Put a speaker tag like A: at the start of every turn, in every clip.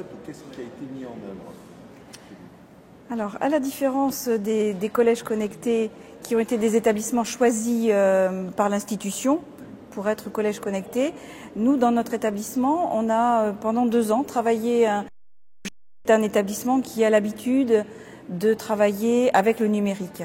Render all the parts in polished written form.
A: concept ou qu'est-ce qui a été mis en œuvre?
B: Alors, à la différence des collèges connectés qui ont été des établissements choisis par l'institution pour être collèges connectés, nous, dans notre établissement, on a pendant 2 ans travaillé un établissement qui a l'habitude de travailler avec le numérique.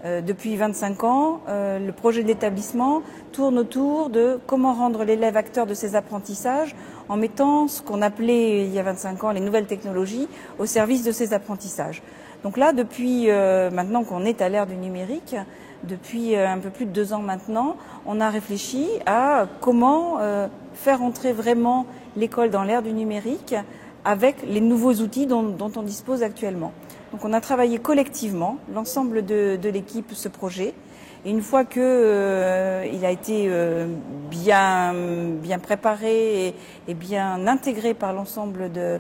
B: Depuis 25 ans, le projet de l'établissement tourne autour de comment rendre l'élève acteur de ses apprentissages en mettant ce qu'on appelait il y a 25 ans les nouvelles technologies au service de ses apprentissages. Donc là, depuis maintenant qu'on est à l'ère du numérique, depuis un peu plus de 2 ans maintenant, on a réfléchi à comment faire entrer vraiment l'école dans l'ère du numérique avec les nouveaux outils dont on dispose actuellement. Donc on a travaillé collectivement, l'ensemble de l'équipe, ce projet. Et une fois qu'il a été bien préparé et bien intégré par l'ensemble de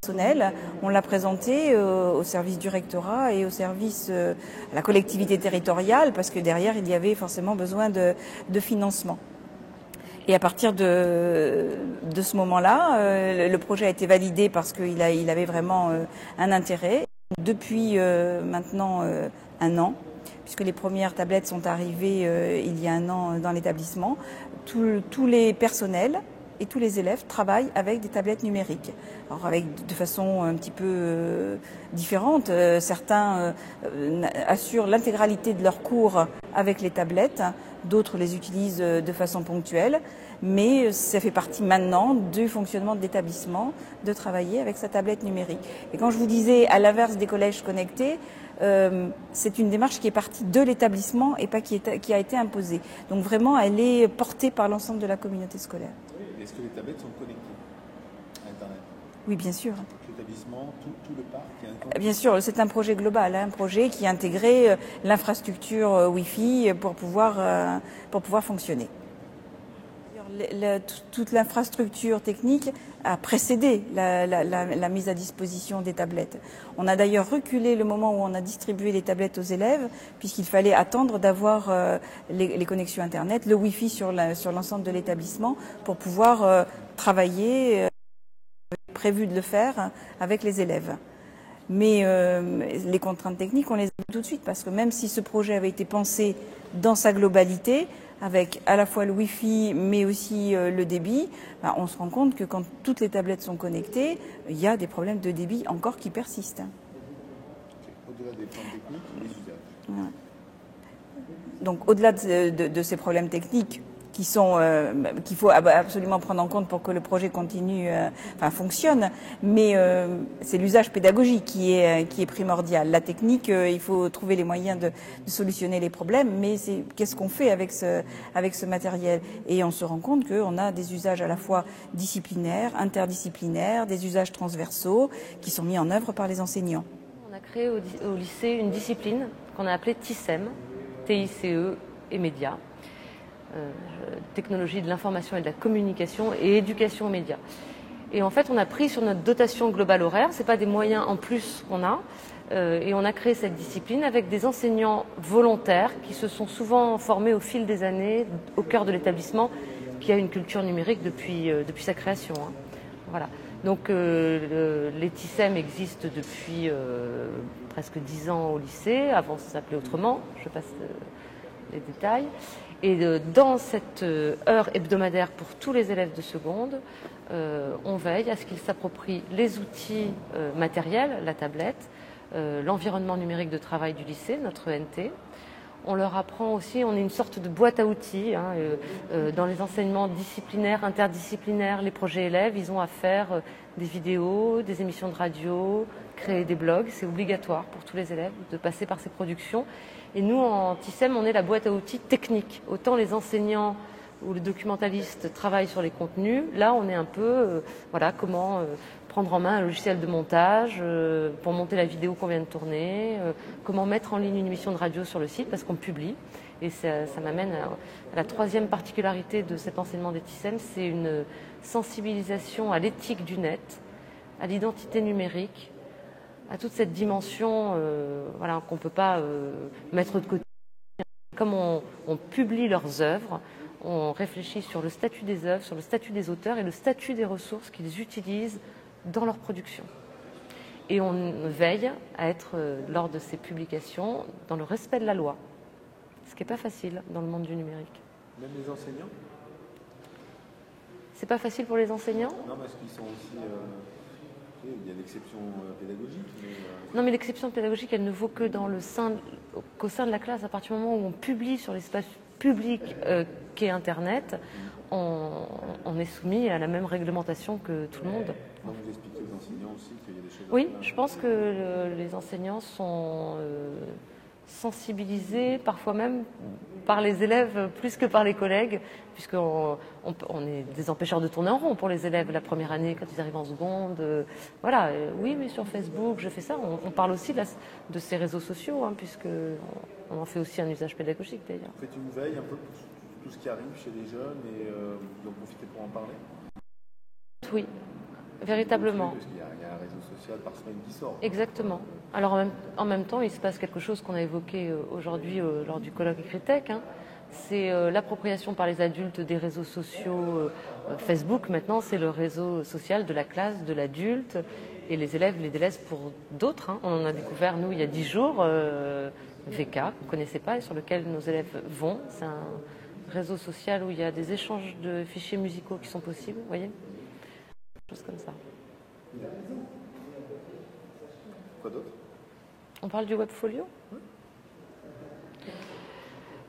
B: personnel, on l'a présenté au service du rectorat et au service à la collectivité territoriale, parce que derrière, il y avait forcément besoin de financement. Et à partir de ce moment-là, le projet a été validé parce qu'il avait vraiment un intérêt. Depuis maintenant 1 an, puisque les premières tablettes sont arrivées il y a 1 an dans l'établissement, tous les personnels et tous les élèves travaillent avec des tablettes numériques. Alors de façon un petit peu différente. Certains assurent l'intégralité de leurs cours avec les tablettes, d'autres les utilisent de façon ponctuelle, mais ça fait partie maintenant du fonctionnement de l'établissement de travailler avec sa tablette numérique. Et quand je vous disais, à l'inverse des collèges connectés, c'est une démarche qui est partie de l'établissement et pas qui a été imposée. Donc vraiment, elle est portée par l'ensemble de la communauté scolaire.
A: Est-ce que les tablettes sont connectées à Internet?
B: Oui, bien sûr.
A: L'établissement, tout le parc?
B: Bien sûr, c'est un projet global, un projet qui a intégré l'infrastructure Wi-Fi pour pouvoir fonctionner. Toute l'infrastructure technique a précédé la mise à disposition des tablettes. On a d'ailleurs reculé le moment où on a distribué les tablettes aux élèves, puisqu'il fallait attendre d'avoir les connexions Internet, le Wi-Fi sur l'ensemble de l'établissement pour pouvoir travailler, prévu de le faire avec les élèves. Mais les contraintes techniques, on les a tout de suite, parce que même si ce projet avait été pensé dans sa globalité, avec à la fois le Wi-Fi, mais aussi le débit, on se rend compte que quand toutes les tablettes sont connectées, il y a des problèmes de débit encore qui persistent.
A: Au-delà des problèmes techniques, les usages.
B: Ouais. Donc au-delà de ces problèmes techniques, qu'il faut absolument prendre en compte pour que le projet continue, fonctionne. Mais c'est l'usage pédagogique qui est primordial. La technique, il faut trouver les moyens de solutionner les problèmes, mais qu'est-ce qu'on fait avec ce matériel? Et on se rend compte qu'on a des usages à la fois disciplinaires, interdisciplinaires, des usages transversaux qui sont mis en œuvre par les enseignants.
C: On a créé au lycée une discipline qu'on a appelée TICEM, TICE et médias. Technologie de l'information et de la communication et éducation aux médias. Et en fait, on a pris sur notre dotation globale horaire, c'est pas des moyens en plus qu'on a, et on a créé cette discipline avec des enseignants volontaires qui se sont souvent formés au fil des années au cœur de l'établissement, qui a une culture numérique depuis sa création. Hein. Voilà. Donc les TICEM existent depuis presque 10 ans au lycée, avant ça s'appelait autrement, je passe les détails. Et dans cette heure hebdomadaire pour tous les élèves de seconde, on veille à ce qu'ils s'approprient les outils matériels, la tablette, l'environnement numérique de travail du lycée, notre ENT. On leur apprend aussi, on est une sorte de boîte à outils. Dans les enseignements disciplinaires, interdisciplinaires, les projets élèves, ils ont à faire des vidéos, des émissions de radio, créer des blogs. C'est obligatoire pour tous les élèves de passer par ces productions. Et nous, en TICEM, on est la boîte à outils technique. Autant les enseignants ou les documentalistes travaillent sur les contenus, là, on est un peu, comment prendre en main un logiciel de montage pour monter la vidéo qu'on vient de tourner, comment mettre en ligne une émission de radio sur le site, parce qu'on publie. Et ça m'amène à la troisième particularité de cet enseignement des TICEM, c'est une sensibilisation à l'éthique du net, à l'identité numérique, à toute cette dimension qu'on ne peut pas mettre de côté. Comme on publie leurs œuvres, on réfléchit sur le statut des œuvres, sur le statut des auteurs et le statut des ressources qu'ils utilisent dans leur production. Et on veille à être, lors de ces publications, dans le respect de la loi, ce qui n'est pas facile dans le monde du numérique.
A: Même les enseignants?
C: C'est pas facile pour les enseignants?
A: Non, parce qu'ils sont aussi... il y a l'exception pédagogique, mais...
C: Non, mais l'exception pédagogique, elle ne vaut que qu'au sein de la classe. À partir du moment où on publie sur l'espace public qu'est Internet, on est soumis à la même réglementation que tout le monde.
A: Donc vous expliquez aux enseignants aussi qu'il y a des choses...
C: Oui, je pense que les enseignants sont sensibilisés, parfois même par les élèves plus que par les collègues, puisqu'on est des empêcheurs de tourner en rond pour les élèves la première année quand ils arrivent en seconde. Voilà, oui, mais sur Facebook, je fais ça. On parle aussi de ces réseaux sociaux, hein, puisqu'on en fait aussi un usage pédagogique d'ailleurs.
A: Vous faites une veille un peu pour tout ce qui arrive chez les jeunes et vous en profitez pour en parler?
C: Oui, véritablement.
A: Parce qu'il y a un réseau social par semaine qui sort.
C: Exactement. Alors en même temps, il se passe quelque chose qu'on a évoqué aujourd'hui lors du colloque Écritech, hein. C'est l'appropriation par les adultes des réseaux sociaux. Facebook, maintenant, c'est le réseau social de la classe, de l'adulte, et les élèves les délaissent pour d'autres, hein. On en a découvert, nous, il y a 10 jours, VK, qu'on ne connaissait pas, et sur lequel nos élèves vont. C'est un réseau social où il y a des échanges de fichiers musicaux qui sont possibles, vous voyez, des choses comme ça.
A: Quoi d'autre?
C: On parle du Webfolio?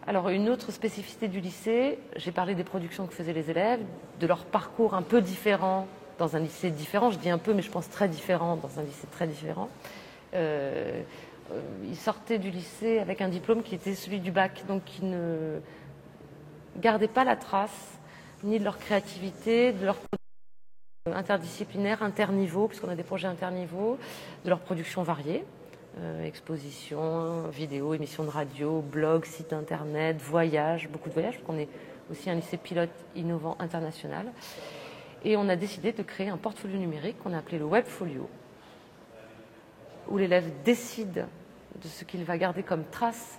C: Alors, une autre spécificité du lycée, j'ai parlé des productions que faisaient les élèves, de leur parcours un peu différent dans un lycée différent. Je dis un peu, mais je pense très différent dans un lycée très différent. Ils sortaient du lycée avec un diplôme qui était celui du bac, donc ils ne gardaient pas la trace ni de leur créativité, de leur production interdisciplinaire, interniveau, puisqu'on a des projets interniveaux, de leur production variée. Expositions, vidéos, émissions de radio, blogs, sites internet, voyages, beaucoup de voyages, parce qu'on est aussi un lycée pilote innovant international. Et on a décidé de créer un portfolio numérique qu'on a appelé le Webfolio, où l'élève décide de ce qu'il va garder comme trace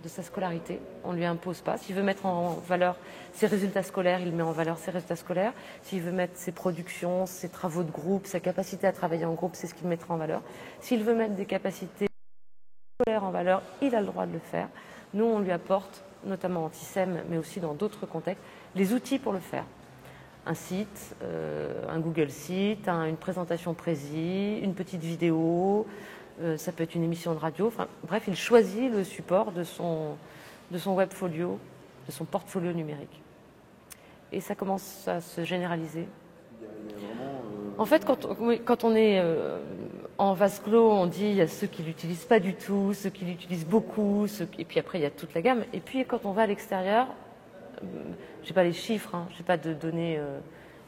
C: de sa scolarité. On ne lui impose pas. S'il veut mettre en valeur ses résultats scolaires, il met en valeur ses résultats scolaires. S'il veut mettre ses productions, ses travaux de groupe, sa capacité à travailler en groupe, c'est ce qu'il mettra en valeur. S'il veut mettre des capacités scolaires en valeur, il a le droit de le faire. Nous, on lui apporte, notamment en TICEM, mais aussi dans d'autres contextes, les outils pour le faire. Un site, un Google Site, une présentation Prési, une petite vidéo, ça peut être une émission de radio. Enfin, bref, il choisit le support de son Webfolio, de son portfolio numérique. Et ça commence à se généraliser. En fait, quand on est en vase clos, on dit il y a ceux qui ne l'utilisent pas du tout, ceux qui l'utilisent beaucoup, et puis après il y a toute la gamme. Et puis quand on va à l'extérieur, je n'ai pas les chiffres, hein, je n'ai pas de données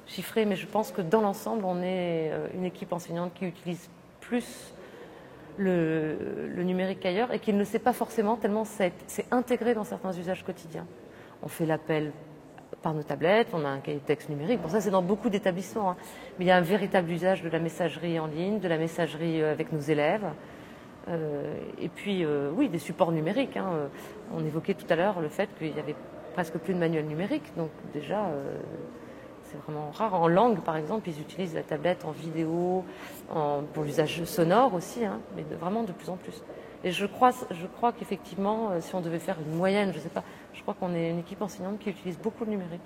C: chiffrées, mais je pense que dans l'ensemble, on est une équipe enseignante qui utilise plus le numérique qu'ailleurs et qui ne le sait pas forcément tellement c'est intégré dans certains usages quotidiens. On fait l'appel par nos tablettes, on a un cahier de texte numérique, bon ça c'est dans beaucoup d'établissements, hein. Mais il y a un véritable usage de la messagerie en ligne, de la messagerie avec nos élèves, et puis oui, des supports numériques, hein. On évoquait tout à l'heure le fait qu'il y avait presque plus de manuels numériques, donc déjà c'est vraiment rare. En langue, par exemple, ils utilisent la tablette en vidéo, pour l'usage sonore aussi, hein, mais vraiment de plus en plus. Et je crois qu'effectivement, si on devait faire une moyenne, je ne sais pas, je crois qu'on est une équipe enseignante qui utilise beaucoup le numérique.